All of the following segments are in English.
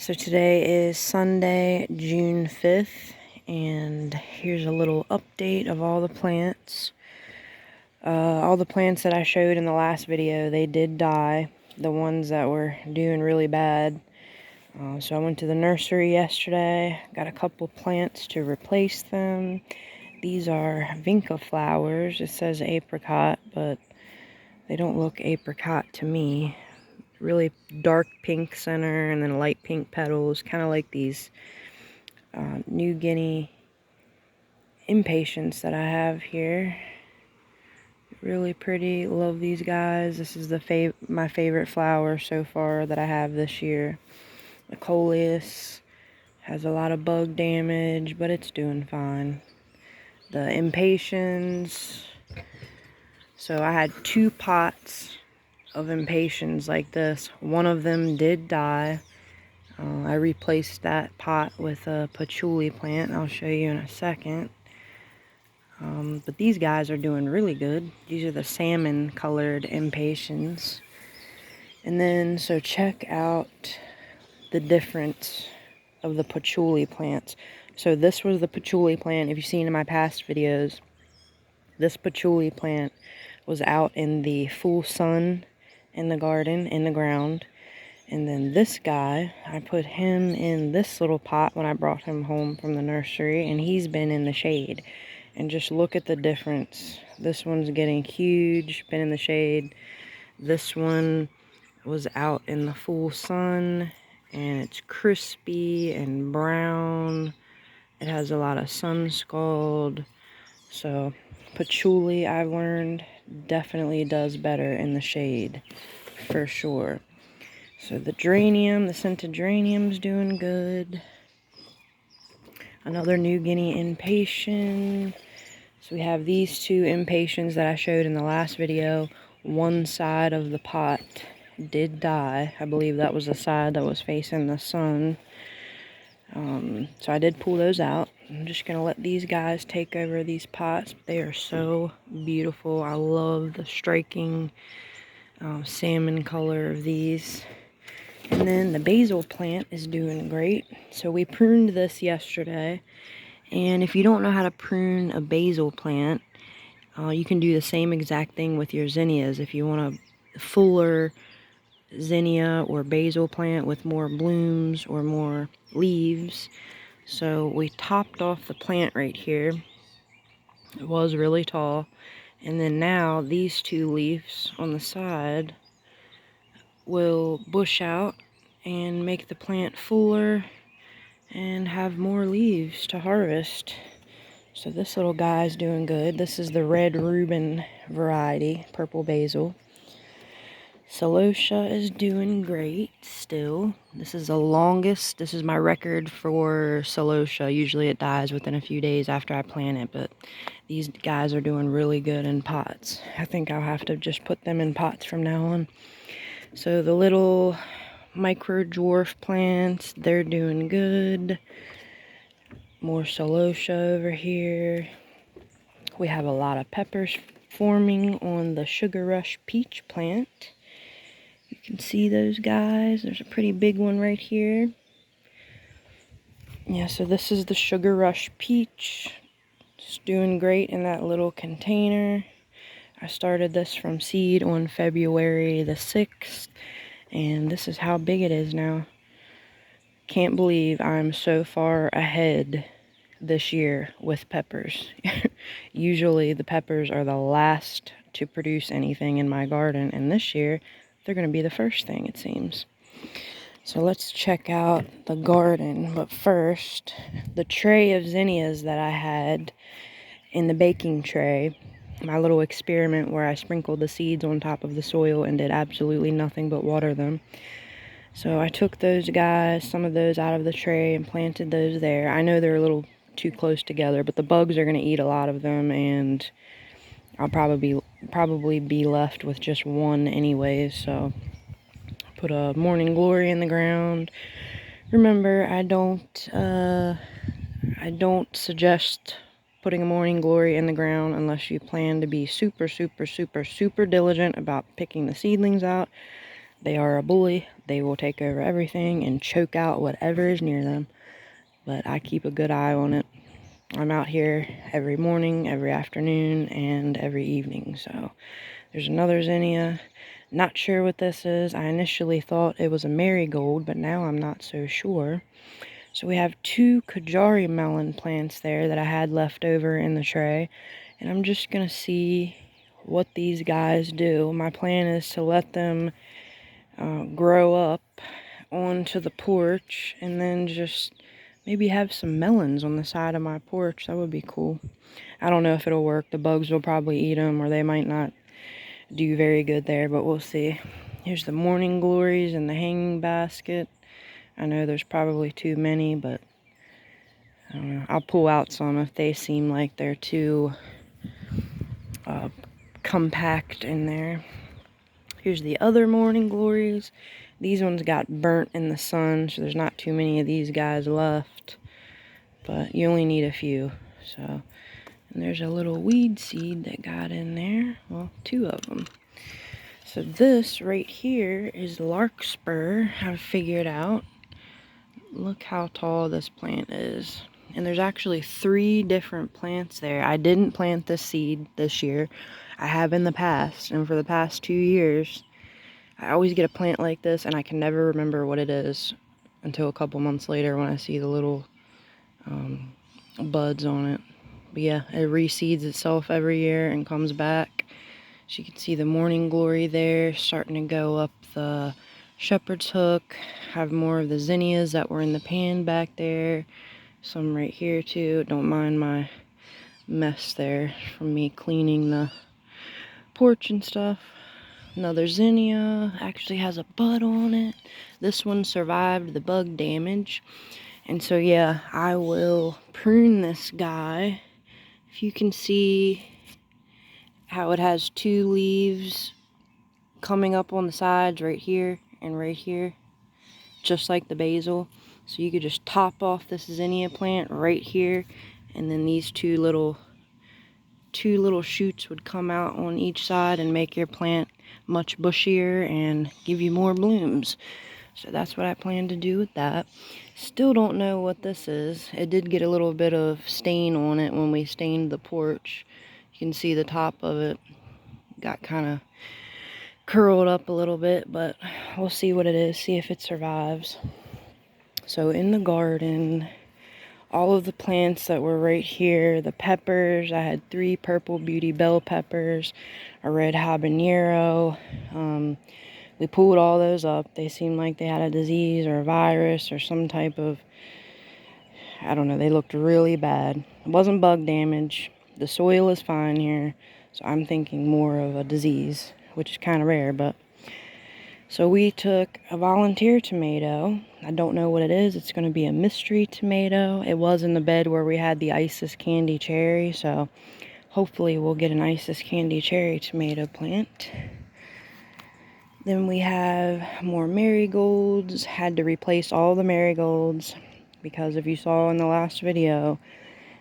So today is Sunday, June 5th, and here's a little update of all the plants. All the plants that I showed in the last video, they did die. The ones that were doing really bad. So I went to the nursery yesterday, got a couple plants to replace them. These are vinca flowers. It says apricot, but they don't look apricot to me. Really dark pink center and then light pink petals, kind of like these New Guinea impatiens that I have here. Really pretty. Love these guys. This is my favorite flower so far that I have this year. The coleus has a lot of bug damage, but it's doing fine. The impatiens. So I had 2 pots of impatiens like this. One of them did die. I replaced that pot with a patchouli plant. I'll show you in a second. But these guys are doing really good. These are the salmon colored impatiens. And then, so check out the difference of the patchouli plants. So this was the patchouli plant. If you've seen in my past videos, this patchouli plant was out in the full sun in the garden, in the ground. And then this guy, I put him in this little pot when I brought him home from the nursery, and he's been in the shade. And just look at the difference. This one's getting huge, been in the shade. This one was out in the full sun, and it's crispy and brown. It has a lot of sun scald. So patchouli, I've learned, definitely does better in the shade, for sure. So the geranium, the scented geranium's doing good. Another New Guinea impatien. So we have these 2 impatiens that I showed in the last video. One side of the pot did die. I believe that was the side that was facing the sun. So I did pull those out. I'm just going to let these guys take over these pots. They are so beautiful. I love the striking salmon color of these. And then the basil plant is doing great. So we pruned this yesterday. And if you don't know how to prune a basil plant, you can do the same exact thing with your zinnias. If you want a fuller zinnia or basil plant with more blooms or more leaves. So we topped off the plant right here. It was really tall. And then now these 2 leaves on the side will bush out and make the plant fuller and have more leaves to harvest. So this little guy is doing good. This is the red Reuben variety, purple basil. Celosia is doing great still. This is the longest. This is my record for celosia. Usually it dies within a few days after I plant it, but these guys are doing really good in pots. I think I'll have to just put them in pots from now on. So the little micro dwarf plants, they're doing good. More celosia over here. We have a lot of peppers forming on the Sugar Rush peach plant. You can see those guys. There's a pretty big one right here. Yeah, so this is the Sugar Rush peach. It's doing great in that little container. I started this from seed on February the 6th, and this is how big it is now. Can't believe I'm so far ahead this year with peppers. Usually the peppers are the last to produce anything in my garden, and this year they're going to be the first thing, it seems. So let's check out the garden, but first, the tray of zinnias that I had in the baking tray, my little experiment where I sprinkled the seeds on top of the soil and did absolutely nothing but water them. So I took those guys, some of those out of the tray and planted those there. I know they're a little too close together, but the bugs are going to eat a lot of them, and I'll probably be left with just one anyways. So put a morning glory in the ground. Remember, I don't suggest putting a morning glory in the ground unless you plan to be super diligent about picking the seedlings out. They are a bully. They will take over everything and choke out whatever is near them. But I keep a good eye on it. I'm out here every morning, every afternoon, and every evening. So there's another zinnia. Not sure what this is. I initially thought it was a marigold, but now I'm not so sure. So we have 2 Kajari melon plants there that I had left over in the tray. And I'm just going to see what these guys do. My plan is to let them grow up onto the porch and then just maybe have some melons on the side of my porch. That would be cool. I don't know if it'll work. The bugs will probably eat them, or they might not do very good there, but we'll see. Here's the morning glories in the hanging basket. I know there's probably too many, but I don't know. I'll pull out some if they seem like they're too compact in there. Here's the other morning glories. These ones got burnt in the sun, so there's not too many of these guys left. But you only need a few. So, and there's a little weed seed that got in there. Well, 2 of them. So this right here is larkspur, I've figured out. Look how tall this plant is. And there's actually 3 different plants there. I didn't plant this seed this year. I have in the past, and for the past 2 years, I always get a plant like this, and I can never remember what it is until a couple months later when I see the little buds on it. But yeah, it reseeds itself every year and comes back. So you can see the morning glory there starting to go up the shepherd's hook. Have more of the zinnias that were in the pan back there. Some right here too. Don't mind my mess there from me cleaning the porch and stuff. Another zinnia actually has a bud on it. This one survived the bug damage. And so yeah, I will prune this guy. If you can see how it has 2 leaves coming up on the sides right here and right here, just like the basil. So you could just top off this zinnia plant right here, and then these two little shoots would come out on each side and make your plant much bushier and give you more blooms. So that's what I plan to do with that. Still don't know what this is. It did get a little bit of stain on it when we stained the porch. You can see the top of it got kind of curled up a little bit, but we'll see what it is, see if it survives. So in the garden, all of the plants that were right here, the peppers, I had 3 purple beauty bell peppers, a red habanero. We pulled all those up. They seemed like they had a disease or a virus or some type of, I don't know, they looked really bad. It wasn't bug damage. The soil is fine here, so I'm thinking more of a disease, which is kind of rare, but. So we took a volunteer tomato. I don't know what it is. It's going to be a mystery tomato. It was in the bed where we had the Isis candy cherry, so hopefully we'll get an Isis candy cherry tomato plant. Then we have more marigolds. Had to replace all the marigolds because if you saw in the last video,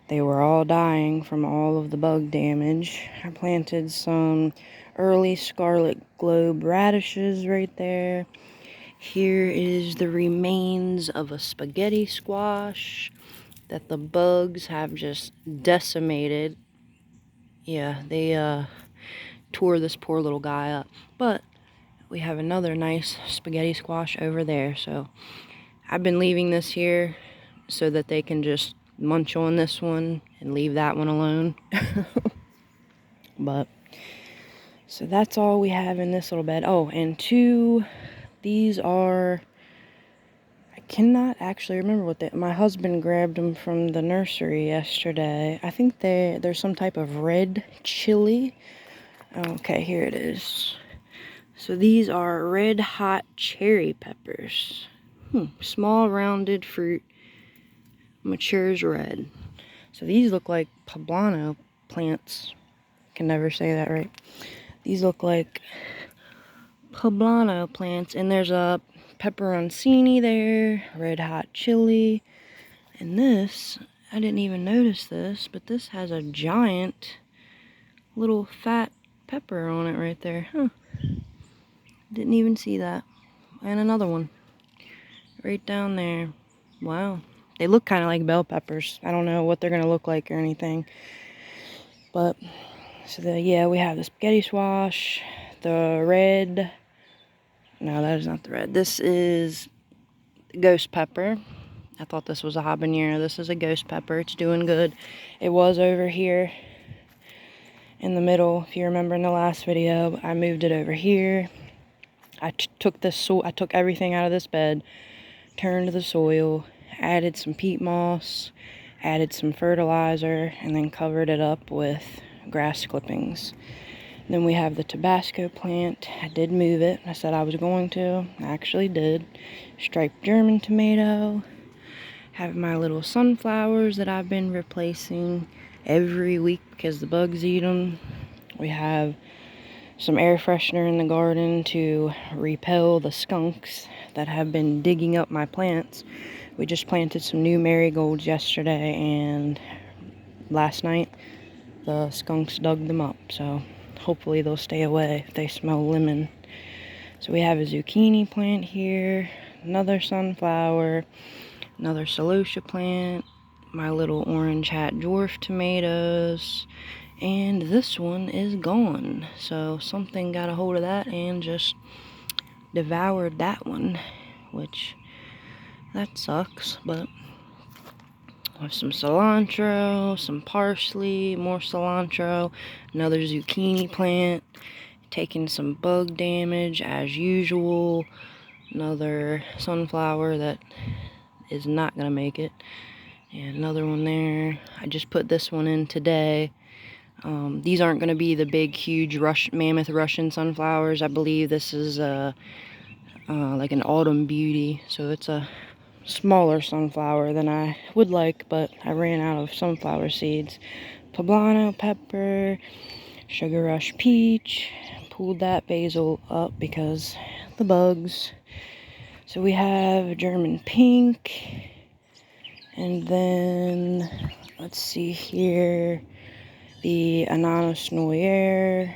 they were all dying from all of the bug damage. I planted some early scarlet globe radishes right there. Here is the remains of a spaghetti squash that the bugs have just decimated. Yeah, they tore this poor little guy up. But we have another nice spaghetti squash over there. So I've been leaving this here so that they can just munch on this one and leave that one alone. But so that's all we have in this little bed. Oh, and 2, these are, I cannot actually remember what my husband grabbed them from the nursery yesterday. I think there's some type of red chili. Okay, here it is. So these are red hot cherry peppers. Small rounded fruit, matures red. So these look like poblano plants. Can never say that right. These look like poblano plants, and there's a pepperoncini there, red hot chili, and this, I didn't even notice this, but this has a giant little fat pepper on it right there. Didn't even see that. And another one. Right down there. Wow. They look kind of like bell peppers. I don't know what they're going to look like or anything. But, so yeah, we have the spaghetti squash, the red. No, that is not the red. This is ghost pepper. I thought this was a habanero. This is a ghost pepper. It's doing good. It was over here in the middle. If you remember in the last video, I moved it over here. I took everything out of this bed, turned the soil, added some peat moss, added some fertilizer, and then covered it up with grass clippings. And then we have the Tabasco plant. I did move it. I said I was going to. I actually did. Striped German tomato. Have my little sunflowers that I've been replacing every week because the bugs eat them. We have some air freshener in the garden to repel the skunks that have been digging up my plants. We just planted some new marigolds yesterday, and last night the skunks dug them up, so hopefully they'll stay away if they smell lemon. So we have a zucchini plant here, another sunflower, another celosia plant, my little orange hat dwarf tomatoes, and this one is gone. So something got a hold of that and just devoured that one, which that sucks. But I have some cilantro, some parsley, more cilantro, another zucchini plant, taking some bug damage as usual, another sunflower that is not gonna make it, and another one there. I just put this one in today. These aren't going to be the big, huge mammoth Russian sunflowers. I believe this is like an autumn beauty, so it's a smaller sunflower than I would like, but I ran out of sunflower seeds. Poblano pepper, sugar rush peach. Pulled that basil up because the bugs. So we have German pink, and then let's see here. The Ananas Noir,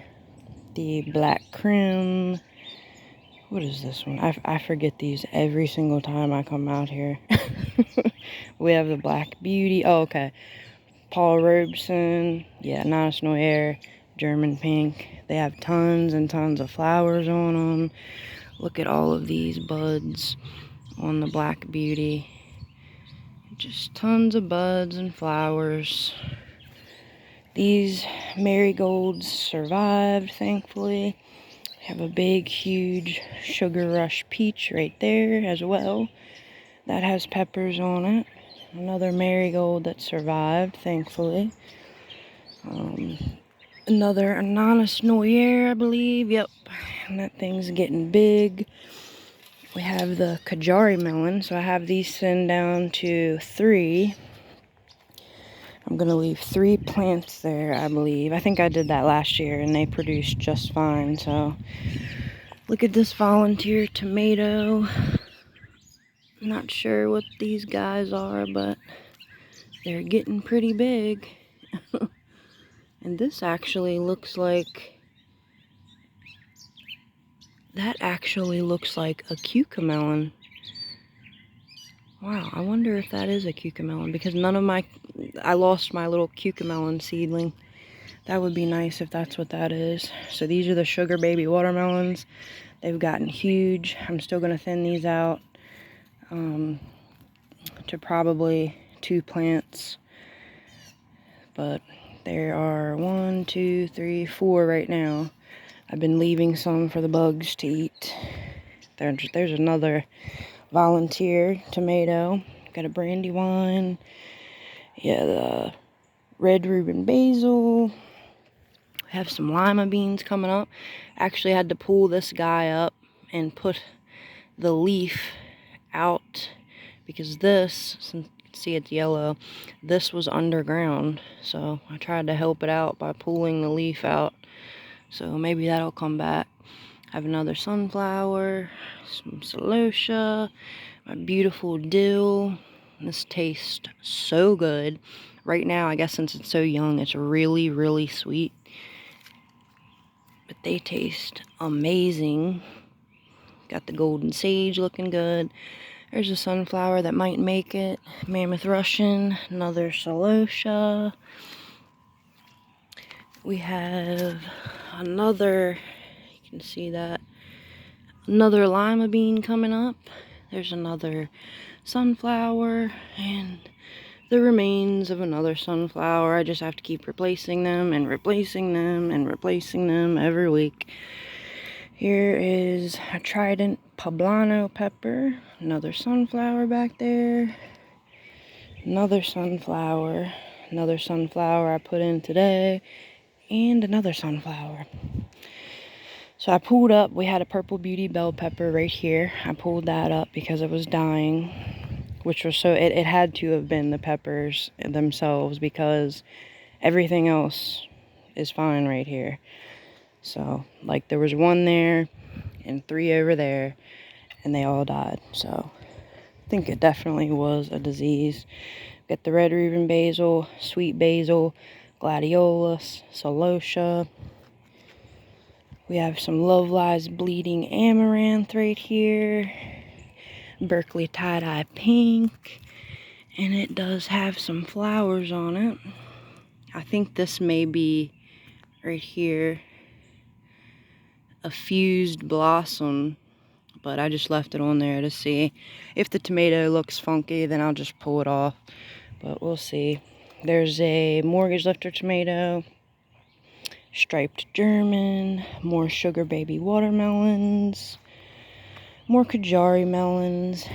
the Black Creme. What is this one? I forget these every single time I come out here. We have the Black Beauty. Oh, okay. Paul Robeson. Yeah, Ananas Noir, German Pink. They have tons and tons of flowers on them. Look at all of these buds on the Black Beauty. Just tons of buds and flowers. These marigolds survived, thankfully. Have a big, huge Sugar Rush peach right there as well. That has peppers on it. Another marigold that survived, thankfully. Another Ananas Noir, I believe. Yep, and that thing's getting big. We have the Kajari melon, so I have these send down to 3. I'm going to leave 3 plants there, I believe. I think I did that last year, and they produced just fine. So, look at this volunteer tomato. Not sure what these guys are, but they're getting pretty big. And this actually looks like... That actually looks like a cucamelon. Wow, I wonder if that is a cucamelon, because I lost my little cucamelon seedling. That would be nice if that's what that is. So these are the sugar baby watermelons. They've gotten huge. I'm still going to thin these out to probably 2 plants. But there are 1, 2, 3, 4 right now. I've been leaving some for the bugs to eat. There's another volunteer tomato. Got a Brandywine. Yeah, the red Reuben basil. We have some lima beans coming up. Actually had to pull this guy up and put the leaf out because this, since you can see it's yellow, this was underground. So I tried to help it out by pulling the leaf out. So maybe that'll come back. I have another sunflower, some celosia, my beautiful dill. This tastes so good. Right now, I guess since it's so young, it's really, really sweet. But they taste amazing. Got the golden sage looking good. There's a sunflower that might make it. Mammoth Russian, another celosia. We have another, you can see that, another lima bean coming up. There's another sunflower and the remains of another sunflower. I just have to keep replacing them and replacing them and replacing them every week. Here is a trident poblano pepper, another sunflower back there, another sunflower I put in today, and another sunflower. So I pulled up, we had a purple beauty bell pepper right here. I pulled that up because it was dying, which was so, it had to have been the peppers themselves because everything else is fine right here. So, like, there was one there and 3 over there, and they all died. So, I think it definitely was a disease. Got the red Reuben basil, sweet basil, gladiolus, celosia. We have some Love Lies bleeding amaranth right here. Berkeley tie-dye pink. And it does have some flowers on it. I think this may be right here a fused blossom, but I just left it on there to see. If the tomato looks funky, then I'll just pull it off, but we'll see. There's a mortgage lifter tomato, striped German, more sugar baby watermelons, more Kajari melons,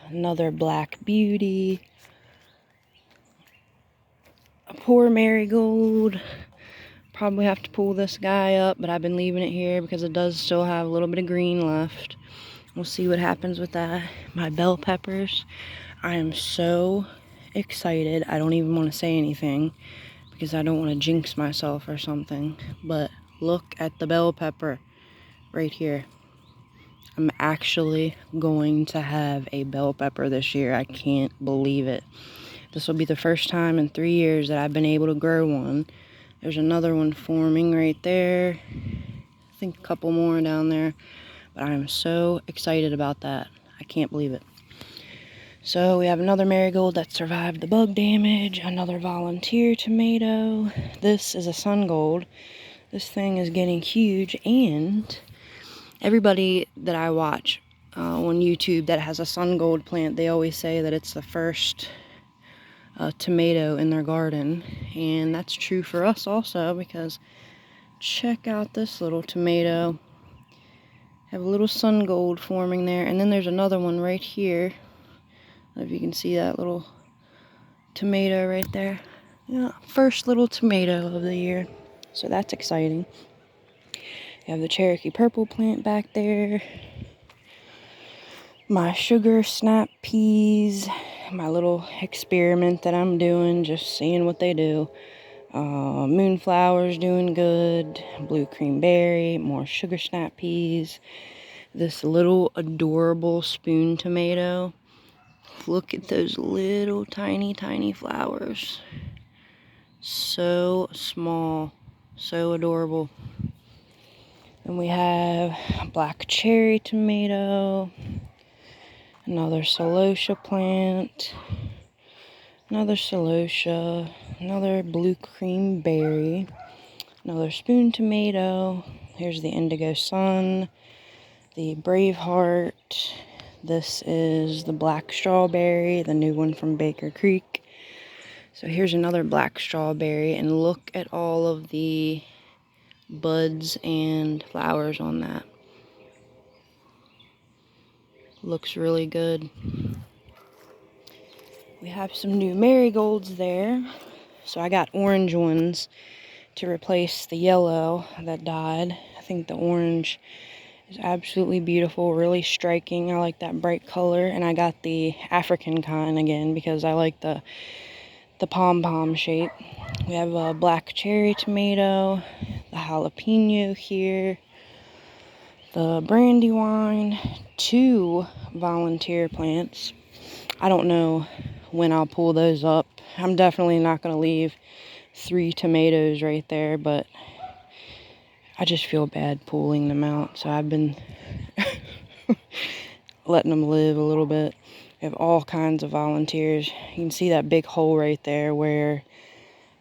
another black beauty, a poor marigold. Probably have to pull this guy up, but I've been leaving it here because it does still have a little bit of green left. We'll see what happens with that. My bell peppers. I am so excited. I don't even want to say anything because I don't want to jinx myself or something. But look at the bell pepper right here. I'm actually going to have a bell pepper this year. I can't believe it. This will be the first time in 3 years that I've been able to grow one. There's another one forming right there. I think a couple more down there. But I'm so excited about that. I can't believe it. So we have another marigold that survived the bug damage. Another volunteer tomato. This is a sun gold. This thing is getting huge. And everybody that I watch on YouTube that has a sun gold plant, they always say that it's the first tomato in their garden, and that's true for us also, because check out this little tomato. Have a little sun gold forming there, and then there's another one right here. I don't know if you can see that little tomato right there. Yeah, first little tomato of the year, so that's exciting. You have the Cherokee purple plant back there, my sugar snap peas, my little experiment that I'm doing, just seeing what they do. Moonflower's doing good, blue cream berry, more sugar snap peas, this little adorable spoon tomato. Look at those little tiny flowers. So small, so adorable. And we have black cherry tomato, another celosia plant, another celosia, another blue cream berry, another spoon tomato. Here's the indigo sun, the Braveheart. This is the black strawberry, the new one from Baker Creek. So here's another black strawberry, and look at all of the buds and flowers on that. Looks really good. We have some new marigolds there. So I got orange ones to replace the yellow that died. I think the orange is absolutely beautiful, really striking. I like that bright color, and I got the African kind again because I like the pom-pom shape. We have a black cherry tomato, the jalapeno here, the brandywine, 2 volunteer plants. I don't know when I'll pull those up. I'm definitely not going to leave 3 tomatoes right there, but I just feel bad pulling them out. So I've been letting them live a little bit. We have all kinds of volunteers. You can see that big hole right there where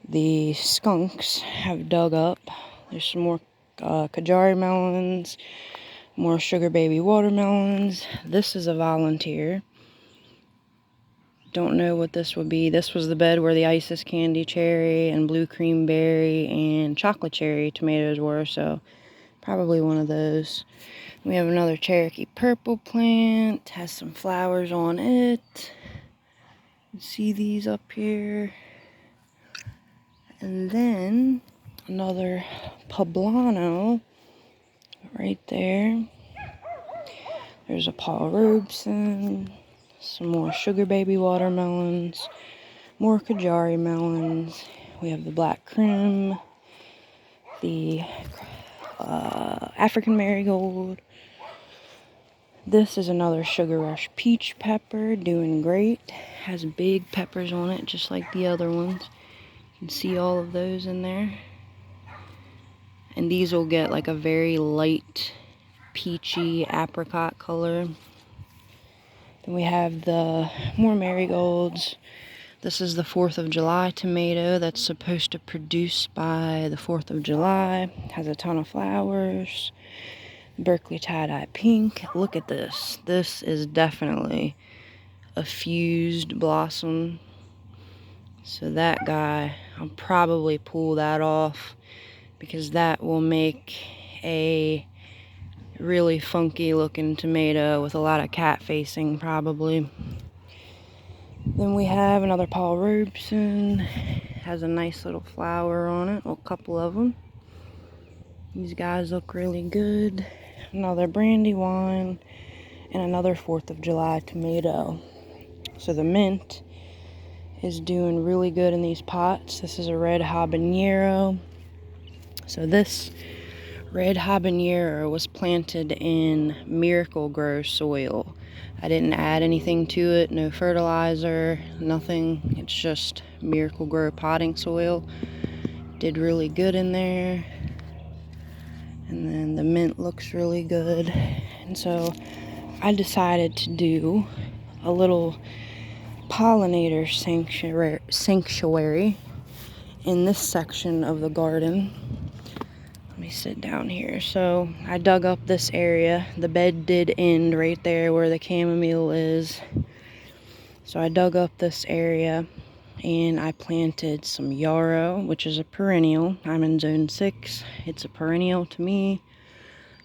the skunks have dug up. There's some more Kajari melons, more sugar baby watermelons. This is a volunteer. Don't know what this would be. This was the bed where the Isis candy cherry and blue cream berry and chocolate cherry tomatoes were, so probably one of those. We have another Cherokee purple plant, has some flowers on it. You see these up here. And then another poblano right there. There's a Paul Robeson, some more sugar baby watermelons, more Kajari melons. We have the black crim, the African marigold. This is another Sugar Rush peach pepper, doing great. Has big peppers on it, just like the other ones. You can see all of those in there. And these will get like a very light, peachy apricot color. Then we have the more marigolds. This is the 4th of July tomato that's supposed to produce by the 4th of July. Has a ton of flowers. Berkeley tie-dye pink. Look at this. This is definitely a fused blossom. So that guy, I'll probably pull that off because that will make a really funky looking tomato with a lot of cat facing probably. Then we have another Paul Robeson. Has a nice little flower on it, well, a couple of them. These guys look really good. Another Brandywine and another 4th of July tomato. So the mint is doing really good in these pots. This is a red habanero. So this red habanero was planted in Miracle-Gro soil. I didn't add anything to it, no fertilizer, nothing. It's just Miracle-Gro potting soil. Did really good in there. And then the mint looks really good. And so I decided to do a little pollinator sanctuary in this section of the garden. Let me sit down here. So I dug up this area. The bed did end right there where the chamomile is. So I dug up this area and I planted some yarrow, which is a perennial. I'm in zone 6. It's a perennial to me.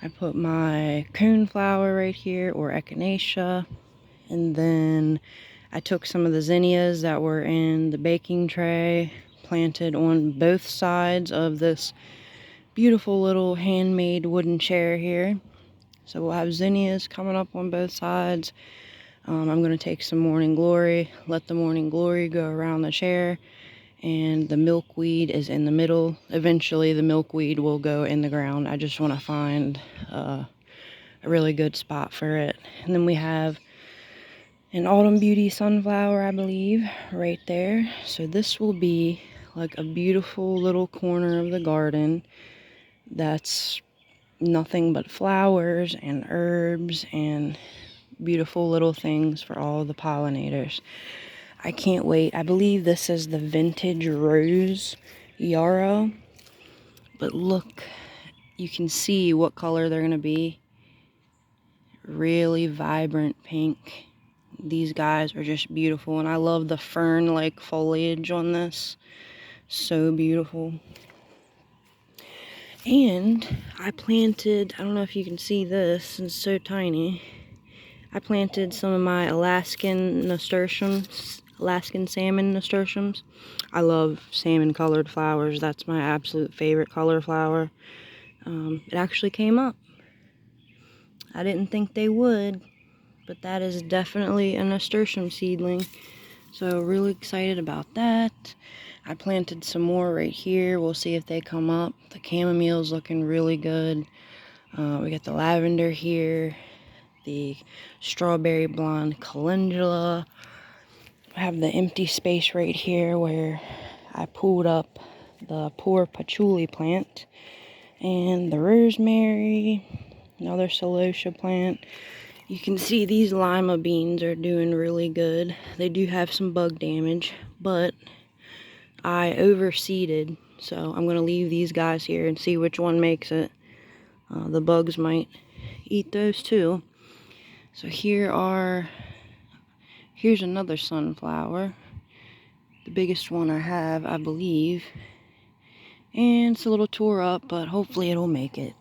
I put my coneflower right here, or echinacea. And then I took some of the zinnias that were in the baking tray, planted on both sides of this beautiful little handmade wooden chair here. So we'll have zinnias coming up on both sides. I'm going to take some morning glory, let the morning glory go around the chair, and the milkweed is in the middle. Eventually the milkweed will go in the ground. I just want to find a really good spot for it. And then we have an Autumn Beauty sunflower, I believe, right there. So this will be like a beautiful little corner of the garden that's nothing but flowers and herbs and beautiful little things for all the pollinators. I can't wait. I believe this is the vintage rose yarrow. But look, you can see what color they're going to be. Really vibrant pink. These guys are just beautiful, and I love the fern-like foliage on this. So beautiful. And I planted, I don't know if you can see this, it's so tiny. I planted some of my Alaskan nasturtiums, Alaskan salmon nasturtiums. I love salmon colored flowers. That's my absolute favorite color flower. It actually came up. I didn't think they would, but that is definitely a nasturtium seedling. So really excited about that. I planted some more right here. We'll see if they come up. The chamomile's looking really good. We got the lavender here. The strawberry blonde calendula. I have the empty space right here where I pulled up the poor patchouli plant and the rosemary, another celosia plant, You can see these lima beans are doing really good. They do have some bug damage, but I overseeded, so I'm going to leave these guys here and see which one makes it. The bugs might eat those too. So here's another sunflower. The biggest one I have, I believe. And it's a little tore up, but hopefully it'll make it.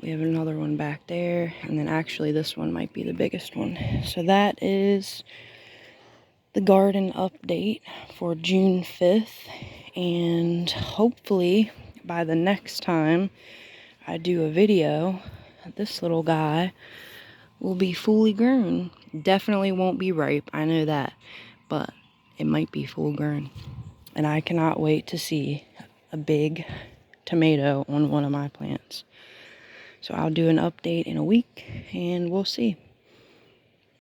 We have another one back there, and then actually this one might be the biggest one. So that is the garden update for June 5th, and hopefully by the next time I do a video, this little guy will be fully grown. Definitely won't be ripe, I know that, but it might be full grown. And I cannot wait to see a big tomato on one of my plants. So I'll do an update in a week, and we'll see.